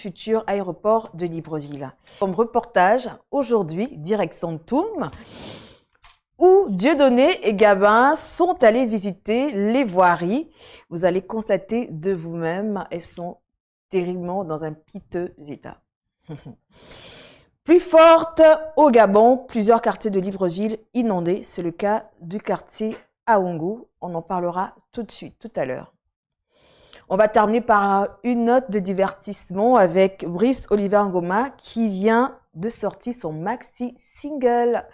futur aéroport de Libreville. Comme reportage, aujourd'hui, direction Toum, où Dieudonné et Gabin sont allés visiter les voiries. Vous allez constater de vous-même, elles sont terriblement dans un piteux état. Plus forte au Gabon, plusieurs quartiers de Libreville inondés. C'est le cas du quartier Aoungou. On en parlera tout de suite, tout à l'heure. On va terminer par une note de divertissement avec Brice Oliver Ngoma qui vient de sortir son maxi single.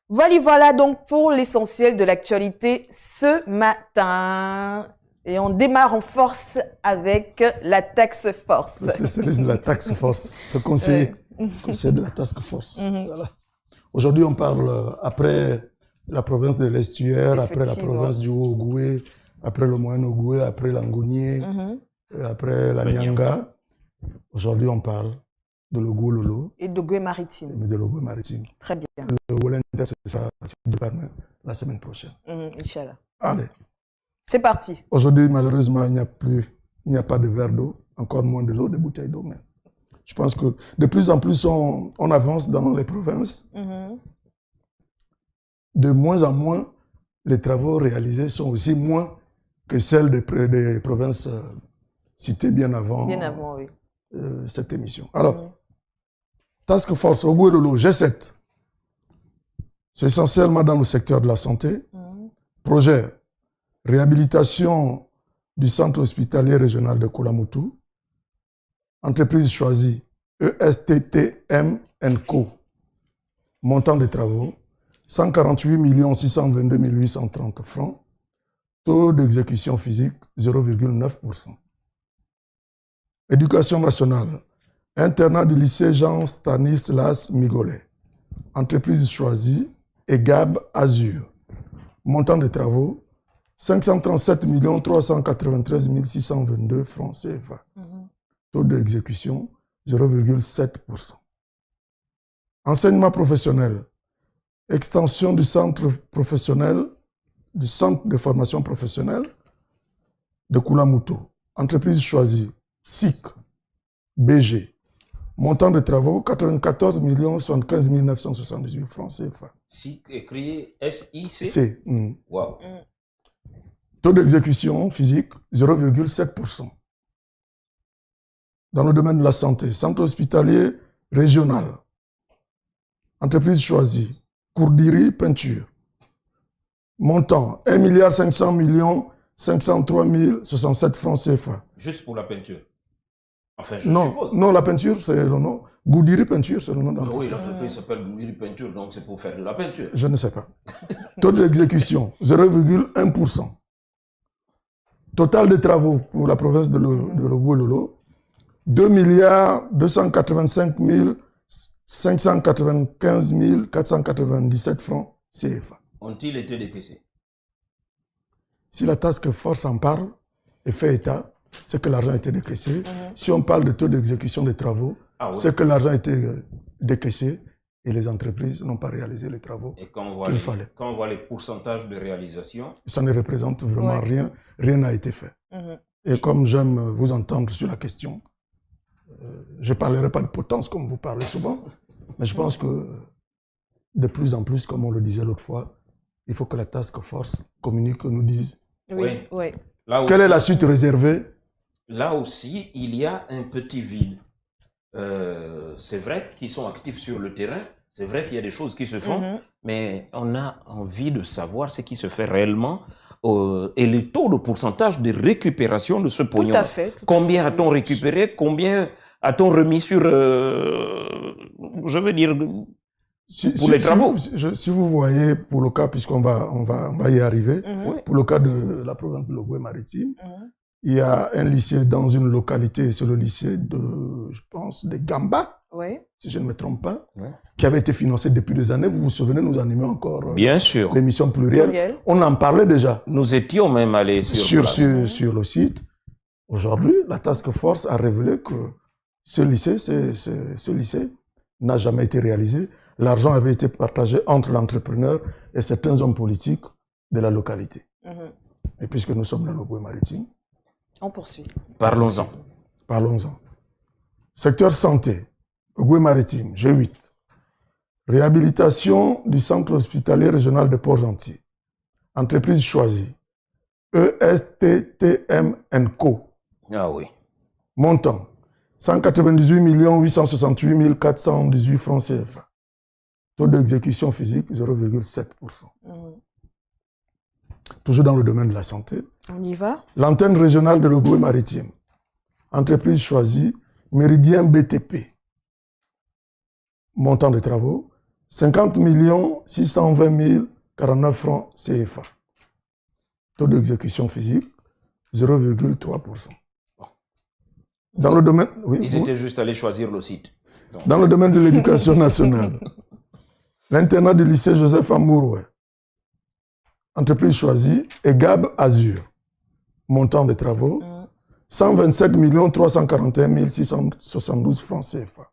Voilà donc pour l'essentiel de l'actualité ce matin. Et on démarre en force avec la task force. Le spécialiste de la task force, le conseiller de la task force. Voilà. Aujourd'hui, on parle après la province de l'Estuaire, après la province du Haut-Ogoué, après le Moyen-Ogoué, après l'Angounier, après la Nyanga. Aujourd'hui, on parle de l'Ogou-Lolo. Et d'Ogoué-Maritime. De l'Ogoué-Maritime. Très bien. Le Wolenter, c'est ça, la semaine prochaine. Inch'Allah. Allez. C'est parti. Aujourd'hui, malheureusement, il n'y a pas de verre d'eau, encore moins de l'eau, de bouteilles d'eau. Mais je pense que de plus en plus, on avance dans les provinces. De moins en moins, les travaux réalisés sont aussi moins que celles des provinces citées bien avant, oui. Cette émission. Alors, Task Force Ogoué-Lolo G7, c'est essentiellement dans le secteur de la santé. Projet réhabilitation du centre hospitalier régional de Koulamoutou. Entreprise choisie ESTTM & Co. Montant des travaux 148 622 830 francs. Taux d'exécution physique 0,9%. Éducation nationale. Internat du lycée Jean-Stanislas Migolet. Entreprise choisie EGAB Azur. Montant des travaux 537 393 622 francs CFA. Taux d'exécution 0,7%. Enseignement professionnel. Extension du centre professionnel, du centre de formation professionnelle de Koulamoutou. Entreprise choisie SIC BG. Montant de travaux 94 75 978 francs CFA. SIC écrit S-I-C. C. Wow. Taux d'exécution physique 0,7%. Dans le domaine de la santé, centre hospitalier régional. Entreprise choisie Kourdiri Peinture. Montant 1 500 503 067 francs CFA. Juste pour la peinture. Enfin, non, suppose. Non, la peinture, c'est le nom. Goudiri Peinture, c'est le nom d'entreprise. Oui, l'entreprise s'appelle Goudiri Peinture, donc c'est pour faire de la peinture. Je ne sais pas. Taux d'exécution 0,1%. Total de travaux pour la province de l'Ogoué-Lolo 2 285 595 497 francs CFA. Ont-ils été décaissés? Si la task force en parle et fait état, c'est que l'argent a été décaissé. Si on parle de taux d'exécution des travaux, c'est que l'argent a été décaissé et les entreprises n'ont pas réalisé les travaux qu'il fallait. Quand on voit les pourcentages de réalisation, ça ne représente vraiment rien. Rien n'a été fait. Et comme j'aime vous entendre sur la question, je ne parlerai pas de potence comme vous parlez souvent, mais je pense que de plus en plus, comme on le disait l'autre fois, il faut que la task force communique, nous dise oui. Quelle est la suite réservée. Là aussi, il y a un petit vide. C'est vrai qu'ils sont actifs sur le terrain, c'est vrai qu'il y a des choses qui se font, mais on a envie de savoir ce qui se fait réellement et les taux de pourcentage de récupération de ce pognon. Tout à fait. Combien a-t-on récupéré? Combien a-t-on remis sur, je veux dire, pour les travaux? Si vous voyez, pour le cas, puisqu'on va y arriver, pour le cas de la province de l'Ogoué-Maritime, il y a un lycée dans une localité, c'est le lycée de, je pense, de Gamba, si je ne me trompe pas, qui avait été financé depuis des années. Vous vous souvenez, nous animons encore l'émission plurielle. On en parlait déjà. Nous étions même allés sur le site. Aujourd'hui, la task force a révélé que ce lycée n'a jamais été réalisé. L'argent avait été partagé entre l'entrepreneur et certains hommes politiques de la localité. Et puisque nous sommes dans l'Ogoué-Maritime, on poursuit. Parlons-en. Parlons-en. Secteur santé, Ogooué-Maritime, G8. Réhabilitation du centre hospitalier régional de Port-Gentil. Entreprise choisie, ESTTM & Co. Ah oui. Montant, 198 868 418 francs CFA. Taux d'exécution physique, 0,7%. Toujours dans le domaine de la santé. On y va. L'antenne régionale de l'Ogooué-Maritime. Entreprise choisie, Méridien BTP. Montant de travaux, 50 620 049 francs CFA. Taux d'exécution physique, 0,3%. Dans le domaine... Oui, Ils étaient juste allés choisir le site. Donc, dans le domaine de l'éducation nationale, l'internat du lycée Joseph Amouroué. Entreprise choisie, EGAB Azur. Montant de travaux, 127 341 672 francs CFA.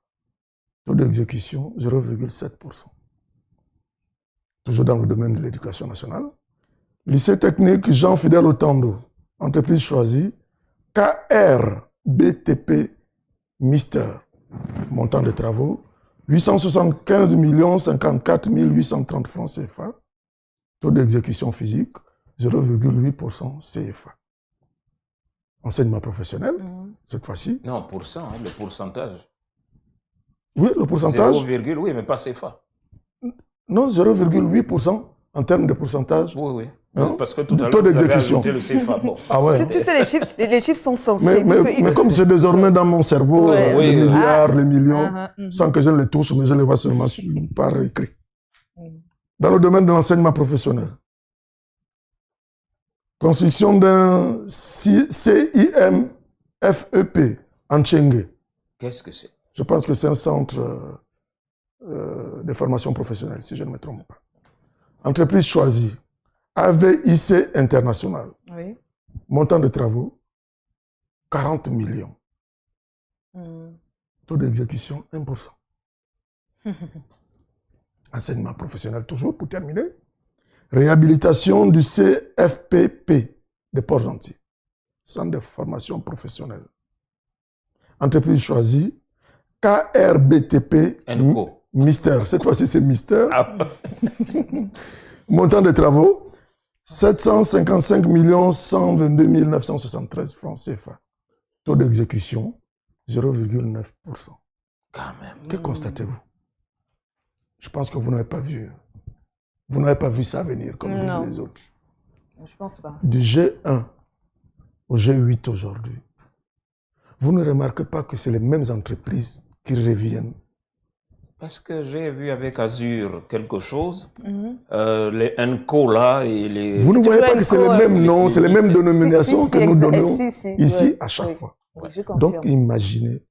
Taux d'exécution, 0,7%. Toujours dans le domaine de l'éducation nationale. Lycée technique Jean-Fidèle Otando. Entreprise choisie, KRBTP Mister. Montant de travaux, 875 54 830 francs CFA. Taux d'exécution physique, 0,8% CFA. Enseignement professionnel, cette fois-ci. non, pour ça, hein, le pourcentage. Oui, le pourcentage. 0, oui, mais pas CFA. Non, 0,8% en termes de pourcentage. Oui, oui. Hein? Parce que tout à l'heure, Taux vous avez d'exécution. ajouté le CFA. Bon. Ah ouais. Tu sais, les chiffres sont censés. Mais comme c'est désormais dans mon cerveau, Ouais. les Oui, milliards, les millions, Mhm. sans que je les touche, mais je les vois seulement par écrit. Dans le domaine de l'enseignement professionnel, construction d'un CIM FEP en Tchengue. Qu'est-ce que c'est? Je pense que c'est un centre de formation professionnelle, si je ne me trompe pas. Entreprise choisie, AVIC International. Oui. Montant de travaux, 40 millions. Taux d'exécution, 1%. Enseignement professionnel toujours, pour terminer. Réhabilitation du CFPP de Port-Gentil. Centre de formation professionnelle. Entreprise choisie, KRBTP NCO. Mister. Cette fois-ci, c'est Mister. Ah, Montant de travaux, 755 122 973 francs CFA. Taux d'exécution, 0,9%. quand même. Que constatez-vous? Je pense que vous n'avez pas vu. Vous n'avez pas vu ça venir comme Non. disent les autres. Je pense pas. Du G1 au G8 aujourd'hui, vous ne remarquez pas que c'est les mêmes entreprises qui reviennent. Parce que j'ai vu avec Azur quelque chose, les NCO là et les... Vous ne voyez pas vois que c'est Enco, les mêmes noms, c'est les mêmes dénominations que nous donnons ici ouais. à chaque Oui. fois. Oui, je confirme. Donc, imaginez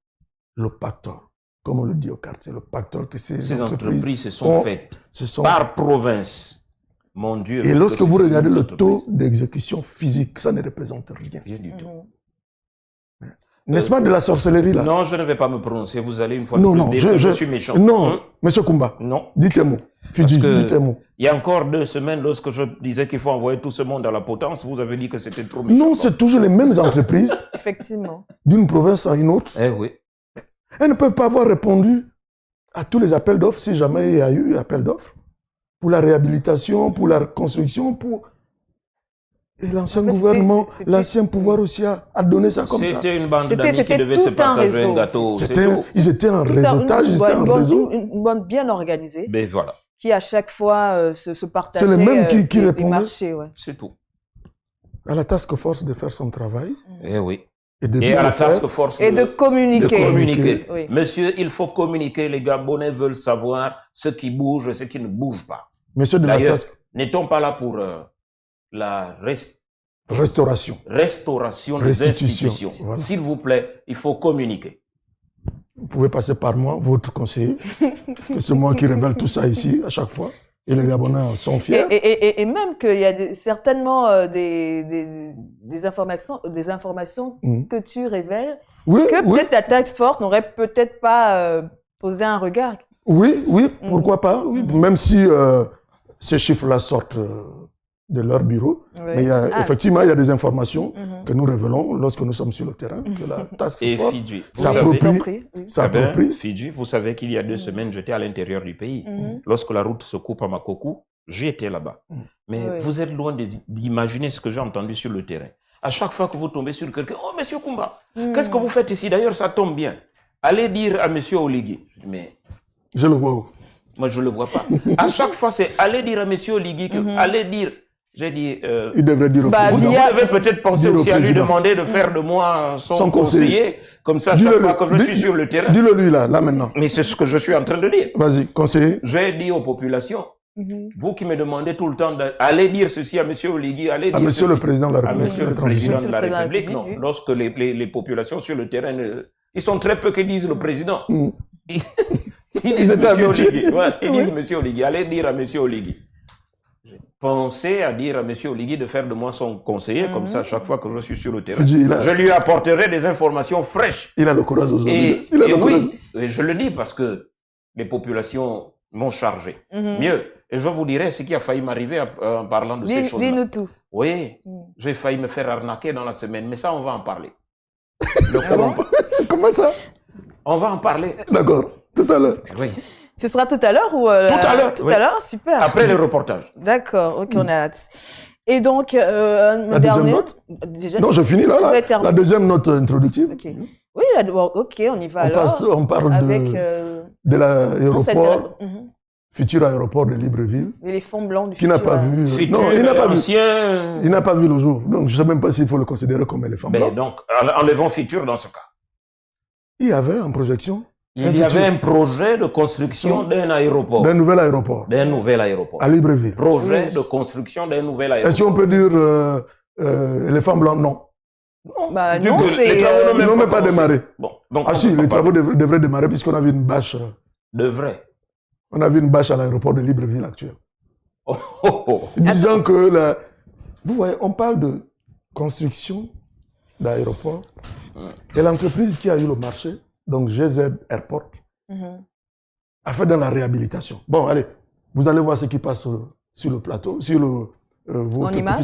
le pactole, comme on le dit au quartier, le pactole que Ces entreprises se sont faites ce sont... par province. Mon Dieu. Et lorsque vous regardez le taux entreprise. d'exécution physique, ça ne représente rien. Rien du tout. N'est-ce pas de la sorcellerie là? Non, je ne vais pas me prononcer. Vous allez une fois Non, de plus non, dire que je suis méchant. Non, Monsieur Koumba, Non. dites un mot. Fidi, que- dites un mot. Il y a encore 2 semaines, lorsque je disais qu'il faut envoyer tout ce monde à la potence, vous avez dit que c'était trop méchant. Non, c'est toujours les mêmes entreprises Effectivement. d'une province à une autre. Eh oui. Elles ne peuvent pas avoir répondu à tous les appels d'offres si jamais il y a eu appel d'offres. Pour la réhabilitation, pour la reconstruction, pour... Et l'ancien En fait, gouvernement, c'était- l'ancien pouvoir aussi a donné ça comme ça. C'était une bande C'était- d'amis qui c'était devait se tout un partager réseau. un gâteau. c'est C'était- tout. Ils étaient en Tout un- réseautage, ils étaient en réseau. une bande bien organisée Mais voilà, qui à chaque fois se partageait C'est les mêmes qui les répondaient. marchés. Ouais. c'est tout. À la task force de faire son travail Eh oui. et de Et bien à la le faire. task force Et de communiquer. de communiquer. Oui. Monsieur, il faut communiquer. Les Gabonais veulent savoir ce qui bouge et ce qui ne bouge pas. Monsieur de la D'ailleurs, task n'étant pas là pour la restauration. restauration des Restitution, institutions. voilà. S'il vous plaît, il faut communiquer. Vous pouvez passer par moi, votre conseiller, que c'est moi qui révèle tout ça ici à chaque fois. Et les Gabonais en sont fiers. Et même qu'il y a certainement des informations que tu révèles Oui, que oui, peut-être ta task force n'aurait peut-être pas posé un regard. oui, pourquoi pas. Oui. Même si ces chiffres-là sortent de leur bureau. Oui. Mais effectivement, il y a des informations que nous révélons lorsque nous sommes sur le terrain, que la task force s'approprie. Fidji, vous savez qu'il y a 2 semaines, j'étais à l'intérieur du pays. Lorsque la route se coupe à Makokou, j'étais là-bas. Mais vous êtes loin d'imaginer ce que j'ai entendu sur le terrain. À chaque fois que vous tombez sur quelqu'un, « Oh, monsieur Kumba, qu'est-ce que vous faites ici? D'ailleurs, ça tombe bien. Allez dire à monsieur Oligui. » Mais je le vois où? Moi, je ne le vois pas. À chaque fois, c'est aller dire à monsieur Oligui, allez dire. J'ai dit... il devrait dire au président. Vous devez peut-être penser aussi à lui demander de faire de moi son conseiller. Comme ça, chaque fois que je suis sur le terrain. Dis-le lui là maintenant. Mais c'est ce que je suis en train de dire. Vas-y, conseiller. J'ai dit aux populations, vous qui me demandez tout le temps d'aller dire ceci à monsieur Oligui, allez dire monsieur le président de la République. À monsieur le président de la République, non. Lorsque les populations sur le terrain, ils sont très peu qui disent le président. Ils disent monsieur Oligui. Ouais, ils disent monsieur Oligui, allez dire à monsieur Oligui. Pensez à dire à monsieur Oligui de faire de moi son conseiller, comme ça, chaque fois que je suis sur le terrain, je lui apporterai des informations fraîches. Il a le courage aujourd'hui. Oui, je le dis parce que les populations m'ont chargé. Mieux, et je vous dirai ce qui a failli m'arriver en parlant de ces choses-là. Dis-nous tout. Oui, j'ai failli me faire arnaquer dans la semaine, mais ça, on va en parler. Comment ça? On va en parler. D'accord, tout à l'heure. Oui. Ce sera tout à l'heure ou tout à l'heure. Tout à l'heure, super. Après le reportage. D'accord, ok, on a hâte. Et donc, la deuxième note Non, je finis là. La deuxième note introductive. Okay. Oui, ok, on y va alors. On parle avec, de l'aéroport, futur aéroport de Libreville. L'éléphant blanc du futur. Qui n'a pas vu. Non, il n'a pas vu. Il n'a pas vu le jour. Donc, je ne sais même pas s'il faut le considérer comme éléphant blanc. Donc, enlevons futur dans ce cas. Il y avait en projection. Il y avait un projet de construction d'un aéroport. D'un nouvel aéroport. D'un nouvel aéroport. À Libreville. Projet de construction d'un nouvel aéroport. Est-ce qu'on peut dire éléphant blanc? Non. Bah, non, les travaux n'ont même pas démarré. Bon, donc si, les travaux devraient démarrer puisqu'on a vu une bâche. On a vu une bâche à l'aéroport de Libreville actuel. Disant que vous voyez, on parle de construction d'aéroport et l'entreprise qui a eu le marché, donc GZ Airport, a fait dans la réhabilitation. Bon, allez, vous allez voir ce qui passe sur le plateau, sur vos petits